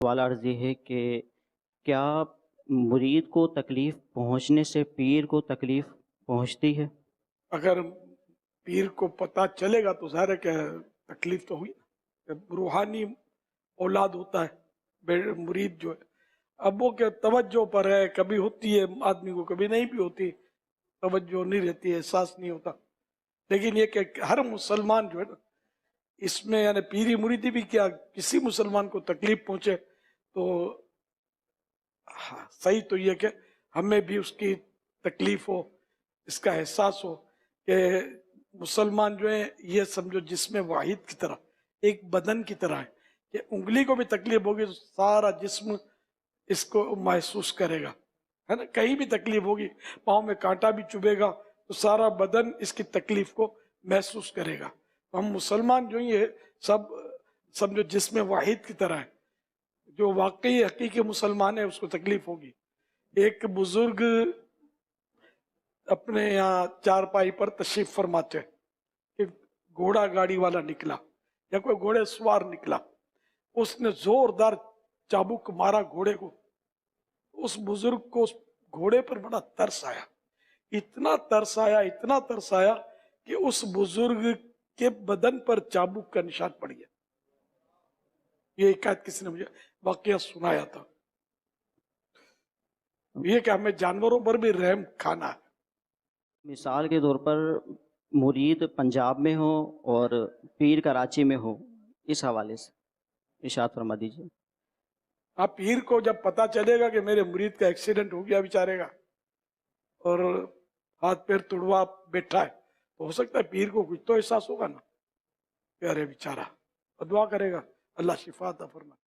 سوال عرض یہ ہے کہ کیا مرید کو تکلیف پہنچنے سے پیر کو تکلیف پہنچتی ہے؟ اگر پیر کو پتہ چلے گا تو ظاہر ہے کہ تکلیف تو ہوئی. روحانی اولاد ہوتا ہے مرید جو ہے، اب وہ کہ توجہ پر ہے، کبھی ہوتی ہے آدمی کو، کبھی نہیں بھی ہوتی، توجہ نہیں رہتی ہے، احساس نہیں ہوتا. لیکن یہ کہ ہر مسلمان جو ہے نا اس میں، یعنی پیری مریدی بھی کیا کسی مسلمان کو تکلیف پہنچے تو صحیح تو یہ کہ ہمیں بھی اس کی تکلیف ہو، اس کا احساس ہو کہ مسلمان جو ہے یہ سمجھو جسم واحد کی طرح، ایک بدن کی طرح ہے، کہ انگلی کو بھی تکلیف ہوگی تو سارا جسم اس کو محسوس کرے گا، ہے نا. کہیں بھی تکلیف ہوگی، پاؤں میں کانٹا بھی چبھے گا تو سارا بدن اس کی تکلیف کو محسوس کرے گا. ہم مسلمان جو یہ سب سمجھو جسم واحد کی طرح ہے. جو واقعی حقیقی مسلمان ہے اس کو تکلیف ہوگی. ایک بزرگ اپنے یہاں چارپائی پر تشریف فرماتے ہیں کہ گھوڑا گاڑی والا نکلا یا کوئی گھوڑے سوار نکلا، اس نے زوردار چابک مارا گھوڑے کو. اس بزرگ کو اس گھوڑے پر بڑا ترس آیا، اتنا ترس آیا، اتنا ترس آیا کہ اس بزرگ کے بدن پر چابک کا نشان پڑ گیا. یہ حکایت کسی نے مجھے واقعہ سنایا تھا. یہ کہ ہمیں جانوروں پر بھی رحم کھانا ہے. مثال کے طور پر مرید پنجاب میں ہو اور پیر کراچی میں ہو، اس حوالے سے ارشاد فرما دیجیے. آپ پیر کو جب پتا چلے گا کہ میرے مرید کا ایکسیڈنٹ ہو گیا بیچارے گا اور ہاتھ پیر توڑوا بیٹھا ہے، تو ہو سکتا ہے پیر کو کچھ تو احساس ہوگا نا کہ ارے بیچارہ، اور دعا کرے گا اللہ شفا عطا فرمائے.